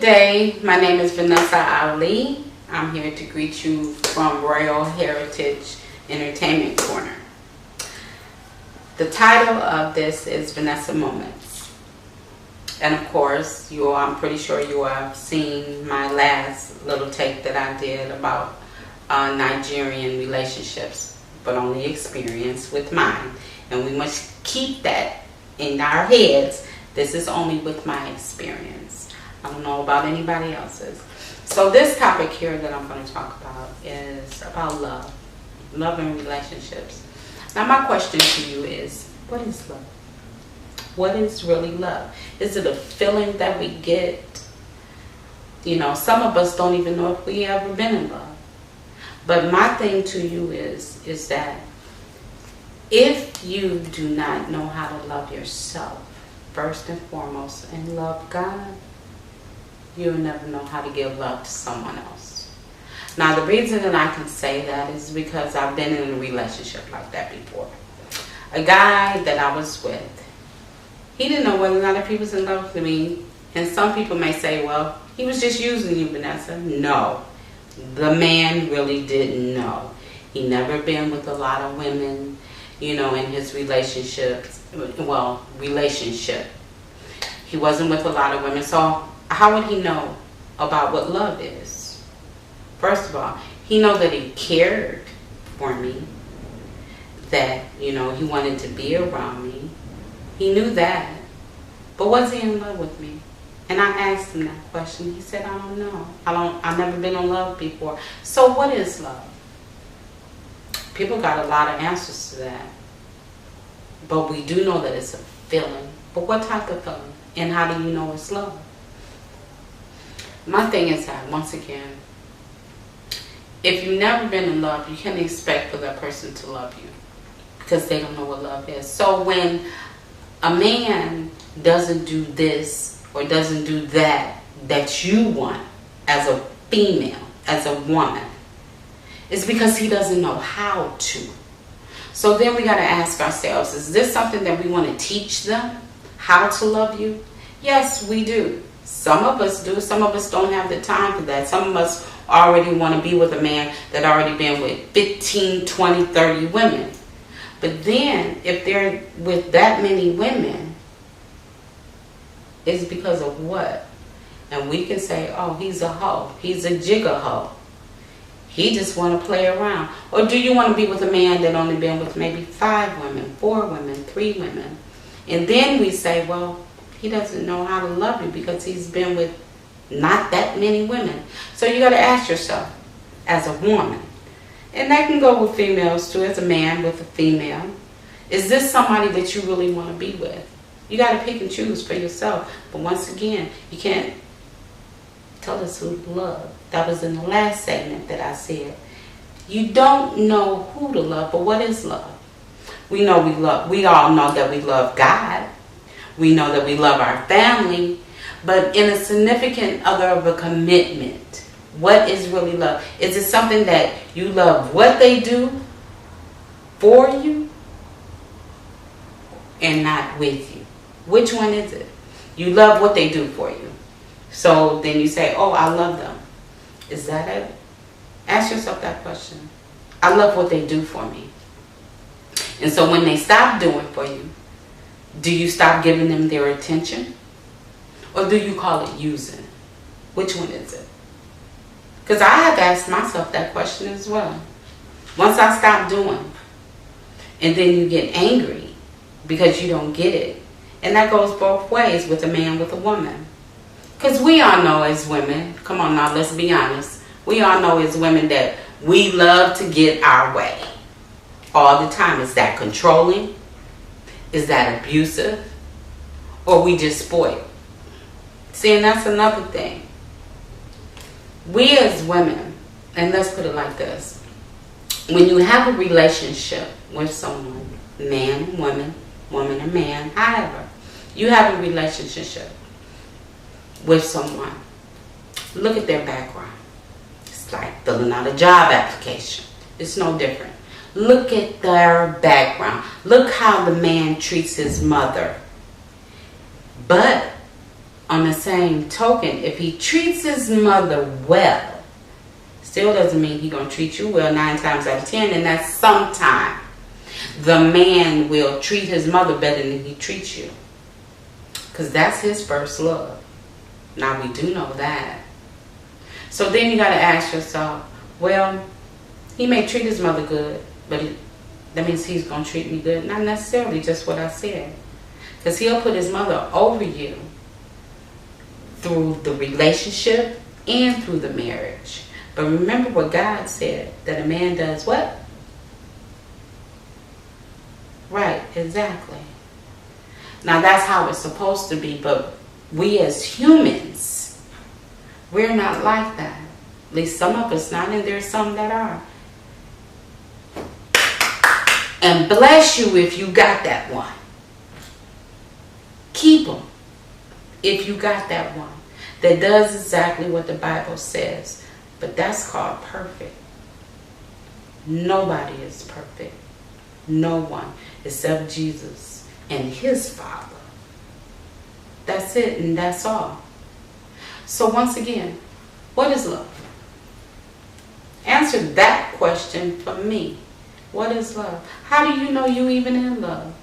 day. My name is Vanessa Ali. I'm here to greet you from Royal Heritage Entertainment Corner. The title of this is Vanessa Moments. And of course, I'm pretty sure you have seen my last little take that I did about Nigerian relationships, but only experience with mine. And we must keep that in our heads. This is only with my experience. I don't know about anybody else's. So this topic here that I'm going to talk about is about love. Love and relationships. Now my question to you is, what is love? What is really love? Is it a feeling that we get? You know, some of us don't even know if we ever been in love. But my thing to you is that if you do not know how to love yourself, first and foremost, and love God, you'll never know how to give love to someone else. Now, the reason that I can say that is because I've been in a relationship like that before. A guy that I was with, he didn't know whether or not if he was in love with me. And some people may say, well, he was just using you, Vanessa. No, the man really didn't know. He never been with a lot of women, you know, in his relationships. Well, relationship. He wasn't with a lot of women. So how would he know about what love is? First of all, he know that he cared for me. That, you know, he wanted to be around me. He knew that. But was he in love with me? And I asked him that question. He said, I don't know. I've never been in love before. So what is love? People got a lot of answers to that. But we do know that it's a feeling. But what type of feeling? And how do you know it's love? My thing is that, once again, if you've never been in love, you can't expect for that person to love you. Because they don't know what love is. So when a man doesn't do this or doesn't do that you want as a female, as a woman, it's because he doesn't know how to. So then we got to ask ourselves, is this something that we want to teach them? How to love you? Yes, we do. Some of us do. Some of us don't have the time for that. Some of us already want to be with a man that already been with 15, 20, 30 women. But then, if they're with that many women, it's because of what? And we can say, oh, he's a hoe. He's a jigger hoe. He just want to play around. Or do you want to be with a man that only been with maybe 5 women, 4 women, 3 women? And then we say, well, he doesn't know how to love you because he's been with not that many women. So you got to ask yourself, as a woman, and that can go with females too, as a man with a female, is this somebody that you really want to be with? You got to pick and choose for yourself. But once again, you can't tell us who to love. That was in the last segment that I said. You don't know who to love, but what is love? We know we all know that we love God. We know that we love our family. But in a significant other of a commitment, what is really love? Is it something that you love what they do for you and not with you? Which one is it? You love what they do for you. So then you say, oh, I love them. Is that it? Ask yourself that question. I love what they do for me. And so when they stop doing for you, do you stop giving them their attention? Or do you call it using? Which one is it? Because I have asked myself that question as well. Once I stop doing, and then you get angry because you don't get it. And that goes both ways with a man, with a woman. Because we all know as women, come on now, let's be honest. We all know as women that we love to get our way all the time. Is that controlling? Is that abusive? Or we just spoiled? See, and that's another thing. We as women, and let's put it like this. When you have a relationship with someone, man, woman, woman and man, however, you have a relationship with someone, look at their background. It's like filling out a job application. It's no different. Look at their background. Look how the man treats his mother. But on the same token, if he treats his mother well, still doesn't mean he's going to treat you well 9 times out of 10. And that's sometime the man will treat his mother better than he treats you. Because that's his first love. Now, we do know that. So then you got to ask yourself, well, he may treat his mother good, but that means he's going to treat me good. Not necessarily just what I said. Because he'll put his mother over you through the relationship and through the marriage. But remember what God said, that a man does what? Right, exactly. Now that's how it's supposed to be, but we as humans, we're not like that. At least some of us not, and there's some that are. And bless you if you got that one. Keep them if you got that one that does exactly what the Bible says. But that's called perfect. Nobody is perfect. No one except Jesus and his Father. That's it, and that's all. So once again, what is love? Answer that question for me. What is love? How do you know you even in love?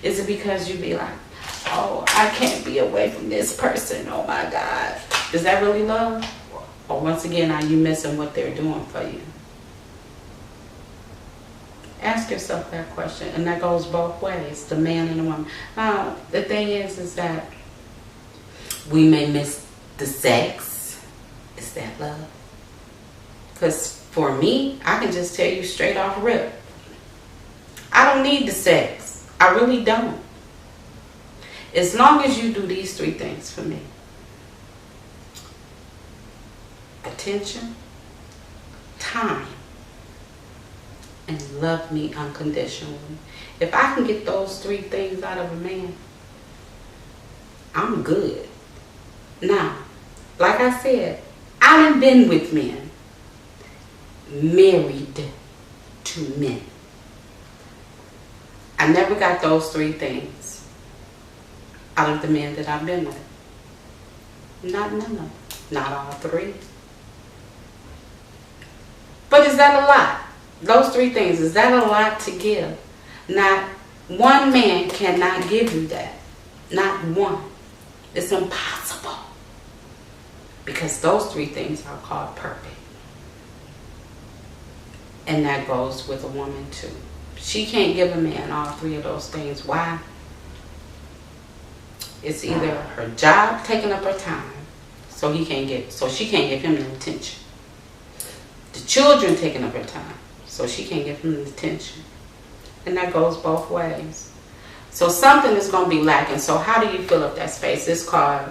Is it because you be like, oh, I can't be away from this person, oh my God. Is that really love? Or once again, are you missing what they're doing for you? Ask yourself that question, and that goes both ways, the man and the woman. Now, the thing is that we may miss the sex. Is that love? Because for me, I can just tell you straight off rip, I don't need the sex. I really don't. As long as you do these 3 things for me. Attention, time, and love me unconditionally. If I can get those 3 things out of a man, I'm good. Now, like I said, I done been with men, married to men. I never got those 3 things out of the men that I've been with. Not none of them. Not all 3. But is that a lot? Those 3 things, is that a lot to give? Not one man cannot give you that. Not one. It's impossible. Because those 3 things are called perfect. And that goes with a woman too. She can't give a man all 3 of those things. Why? It's either her job taking up her time, so she can't give him the attention. The children taking up her time, so she can't give him the attention. And that goes both ways. So something is going to be lacking. So how do you fill up that space? It's called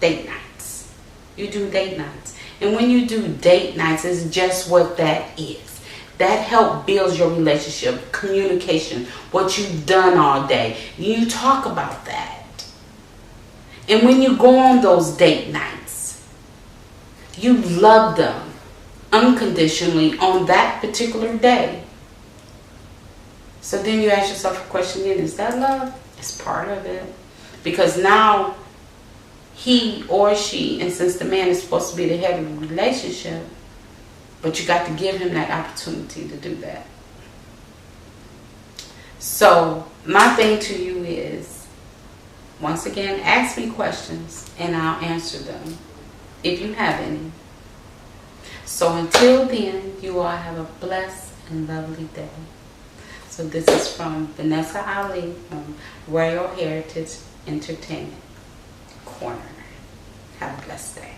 date nights. You do date nights. And when you do date nights, it's just what that is. That help builds your relationship, communication, what you've done all day. You talk about that. And when you go on those date nights, you love them unconditionally on that particular day. So then you ask yourself a question again, is that love? It's part of it. Because now he or she, and since the man is supposed to be the head of the relationship, but you got to give him that opportunity to do that. So my thing to you is, once again, ask me questions and I'll answer them if you have any. So until then, you all have a blessed and lovely day. So this is from Vanessa Ali from Royal Heritage Entertainment Corner. Have a blessed day.